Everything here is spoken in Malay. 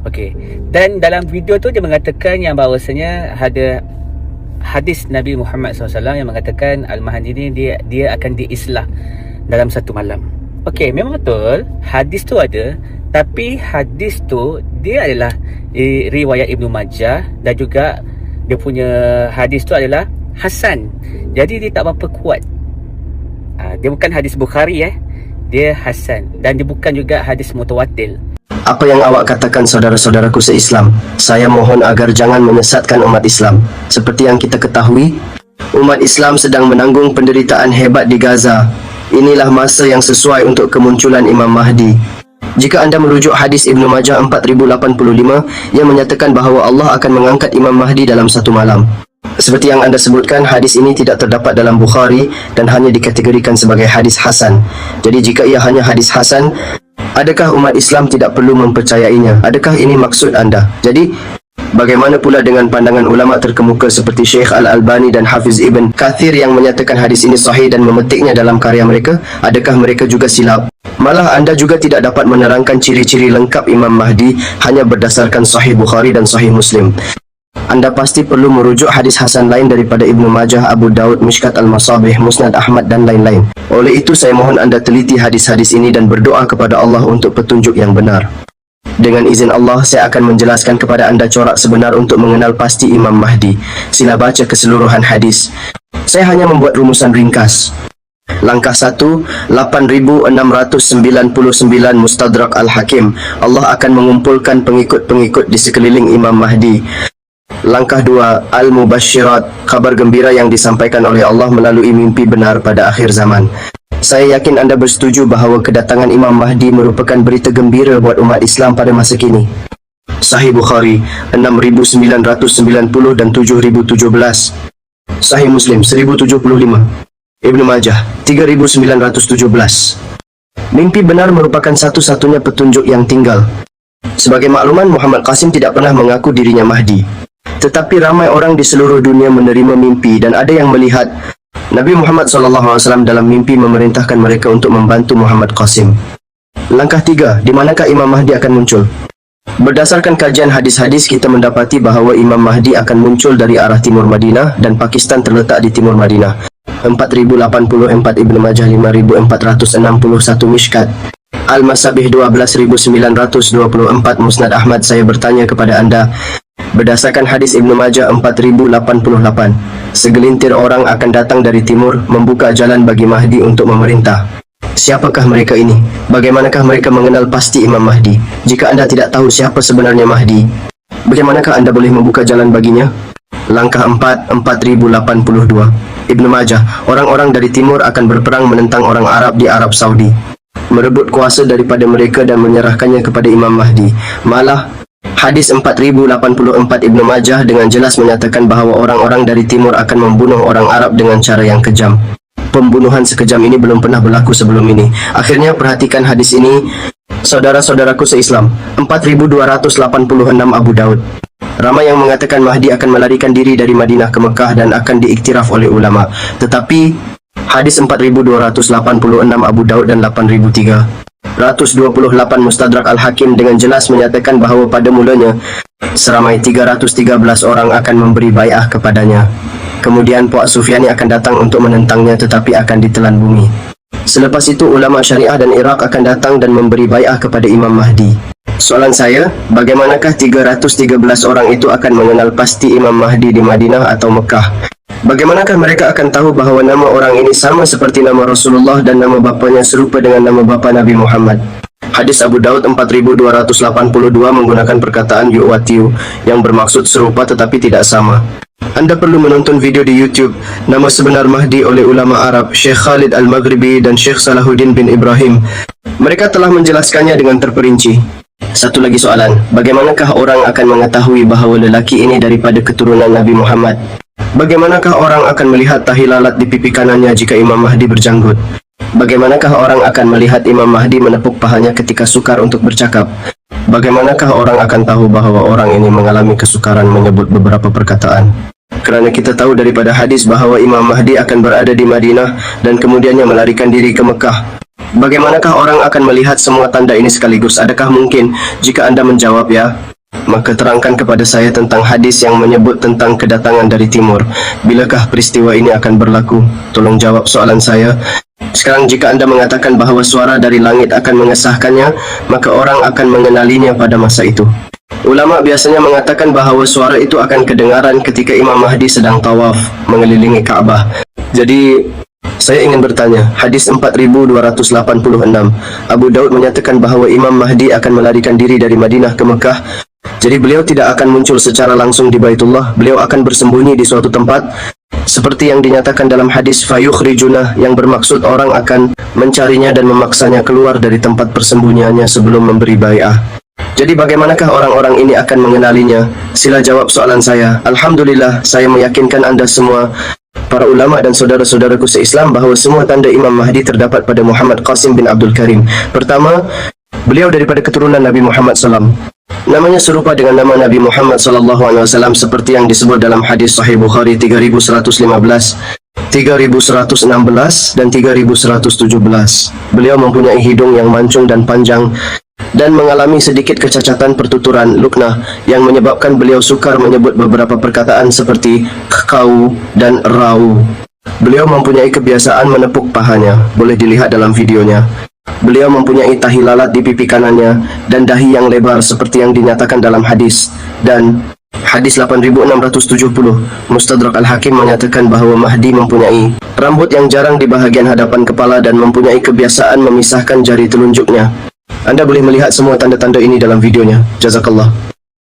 Okey. Dan dalam video tu dia mengatakan yang bahawasanya ada hadis Nabi Muhammad SAW yang mengatakan Al-Mahdi ni dia akan diislah dalam satu malam. Okey, memang betul hadis tu ada, tapi hadis tu dia adalah riwayat Ibnu Majah dan juga dia punya hadis tu adalah hasan. Jadi dia tak berapa kuat. Dia bukan hadis Bukhari dia hasan, dan dia bukan juga hadis mutawatir. Apa yang awak katakan saudara-saudaraku se-Islam, saya mohon agar jangan menyesatkan umat Islam. Seperti yang kita ketahui, umat Islam sedang menanggung penderitaan hebat di Gaza. Inilah masa yang sesuai untuk kemunculan Imam Mahdi. Jika anda merujuk hadis Ibnu Majah 4085 yang menyatakan bahawa Allah akan mengangkat Imam Mahdi dalam satu malam. Seperti yang anda sebutkan, hadis ini tidak terdapat dalam Bukhari dan hanya dikategorikan sebagai hadis hasan. Jadi jika ia hanya hadis hasan, adakah umat Islam tidak perlu mempercayainya? Adakah ini maksud anda? Jadi, bagaimana pula dengan pandangan ulama terkemuka seperti Syekh Al-Albani dan Hafiz Ibn Kathir yang menyatakan hadis ini sahih dan memetiknya dalam karya mereka? Adakah mereka juga silap? Malah anda juga tidak dapat menerangkan ciri-ciri lengkap Imam Mahdi hanya berdasarkan Sahih Bukhari dan Sahih Muslim. Anda pasti perlu merujuk hadis hasan lain daripada Ibnu Majah, Abu Daud, Mishkat Al-Masabih, Musnad Ahmad dan lain-lain. Oleh itu saya mohon anda teliti hadis-hadis ini dan berdoa kepada Allah untuk petunjuk yang benar. Dengan izin Allah, saya akan menjelaskan kepada anda corak sebenar untuk mengenal pasti Imam Mahdi. Sila baca keseluruhan hadis. Saya hanya membuat rumusan ringkas. Langkah 1, 8699 Mustadrak Al-Hakim. Allah akan mengumpulkan pengikut-pengikut di sekeliling Imam Mahdi. Langkah 2, Al-Mubashirat, kabar gembira yang disampaikan oleh Allah melalui mimpi benar pada akhir zaman. Saya yakin anda bersetuju bahawa kedatangan Imam Mahdi merupakan berita gembira buat umat Islam pada masa kini. Sahih Bukhari 6990 dan 7017. Sahih Muslim 1075. Ibnu Majah 3917. Mimpi benar merupakan satu-satunya petunjuk yang tinggal. Sebagai makluman, Muhammad Qasim tidak pernah mengaku dirinya Mahdi. Tetapi ramai orang di seluruh dunia menerima mimpi dan ada yang melihat Nabi Muhammad SAW dalam mimpi memerintahkan mereka untuk membantu Muhammad Qasim. Langkah 3, di manakah Imam Mahdi akan muncul? Berdasarkan kajian hadis-hadis, kita mendapati bahawa Imam Mahdi akan muncul dari arah timur Madinah dan Pakistan terletak di timur Madinah. 4084 Ibnu Majah 5461 Mishkat Al-Masabih 12924 Musnad Ahmad. Saya bertanya kepada anda, berdasarkan hadis Ibnu Majah 4088, segelintir orang akan datang dari timur membuka jalan bagi Mahdi untuk memerintah. Siapakah mereka ini? Bagaimanakah mereka mengenal pasti Imam Mahdi? Jika anda tidak tahu siapa sebenarnya Mahdi, bagaimanakah anda boleh membuka jalan baginya? Langkah 4, 4082 Ibnu Majah, orang-orang dari timur akan berperang menentang orang Arab di Arab Saudi, merebut kuasa daripada mereka dan menyerahkannya kepada Imam Mahdi. Malah hadis 4084 Ibnu Majah dengan jelas menyatakan bahawa orang-orang dari timur akan membunuh orang Arab dengan cara yang kejam. Pembunuhan sekejam ini belum pernah berlaku sebelum ini. Akhirnya perhatikan hadis ini, saudara-saudaraku se-Islam. 4286 Abu Daud. Ramai yang mengatakan Mahdi akan melarikan diri dari Madinah ke Mekah dan akan diiktiraf oleh ulama. Tetapi hadis 4286 Abu Daud dan 8328 Mustadrak Al-Hakim dengan jelas menyatakan bahawa pada mulanya seramai 313 orang akan memberi bai'ah kepadanya. Kemudian Puak Sufyani akan datang untuk menentangnya tetapi akan ditelan bumi. Selepas itu ulama syariah dan Iraq akan datang dan memberi bai'ah kepada Imam Mahdi. Soalan saya, bagaimanakah 313 orang itu akan mengenal pasti Imam Mahdi di Madinah atau Mekah? Bagaimanakah mereka akan tahu bahawa nama orang ini sama seperti nama Rasulullah dan nama bapanya serupa dengan nama bapa Nabi Muhammad? Hadis Abu Daud 4282 menggunakan perkataan yu'watiu yang bermaksud serupa tetapi tidak sama. Anda perlu menonton video di YouTube Nama Sebenar Mahdi oleh ulama Arab Syekh Khalid Al-Maghribi dan Syekh Salahuddin bin Ibrahim. Mereka telah menjelaskannya dengan terperinci. Satu lagi soalan, bagaimanakah orang akan mengetahui bahawa lelaki ini daripada keturunan Nabi Muhammad? Bagaimanakah orang akan melihat tahi lalat di pipi kanannya jika Imam Mahdi berjanggut? Bagaimanakah orang akan melihat Imam Mahdi menepuk pahanya ketika sukar untuk bercakap? Bagaimanakah orang akan tahu bahawa orang ini mengalami kesukaran menyebut beberapa perkataan? Kerana kita tahu daripada hadis bahawa Imam Mahdi akan berada di Madinah dan kemudiannya melarikan diri ke Mekah. Bagaimanakah orang akan melihat semua tanda ini sekaligus? Adakah mungkin? Jika anda menjawab ya, Maka terangkan kepada saya tentang hadis yang menyebut tentang kedatangan dari timur. Bilakah peristiwa ini akan berlaku? Tolong jawab soalan saya. Sekarang jika anda mengatakan bahawa suara dari langit akan mengesahkannya, maka orang akan mengenalinya pada masa itu. Ulama biasanya mengatakan bahawa suara itu akan kedengaran ketika Imam Mahdi sedang tawaf mengelilingi Kaabah. Jadi saya ingin bertanya, hadis 4286, Abu Daud menyatakan bahawa Imam Mahdi akan melarikan diri dari Madinah ke Mekah. Jadi beliau tidak akan muncul secara langsung di Baitullah, beliau akan bersembunyi di suatu tempat seperti yang dinyatakan dalam hadis fayukhrijuna, yang bermaksud orang akan mencarinya dan memaksanya keluar dari tempat persembunyiannya sebelum memberi bai'ah. Jadi bagaimanakah orang-orang ini akan mengenalinya? Sila jawab soalan saya. Alhamdulillah, saya meyakinkan anda semua, para ulama dan saudara-saudaraku se-Islam, bahawa semua tanda Imam Mahdi terdapat pada Muhammad Qasim bin Abdul Karim. Pertama, beliau daripada keturunan Nabi Muhammad SAW. Namanya serupa dengan nama Nabi Muhammad SAW seperti yang disebut dalam hadis Sahih Bukhari 3115, 3116 dan 3117. Beliau mempunyai hidung yang mancung dan panjang dan mengalami sedikit kecacatan pertuturan luknah yang menyebabkan beliau sukar menyebut beberapa perkataan seperti kau dan rau. Beliau mempunyai kebiasaan menepuk pahanya, boleh dilihat dalam videonya. Beliau mempunyai tahi lalat di pipi kanannya dan dahi yang lebar seperti yang dinyatakan dalam hadis. Dan hadis 8670, Mustadrak Al-Hakim menyatakan bahawa Mahdi mempunyai rambut yang jarang di bahagian hadapan kepala dan mempunyai kebiasaan memisahkan jari telunjuknya. Anda boleh melihat semua tanda-tanda ini dalam videonya. Jazakallah.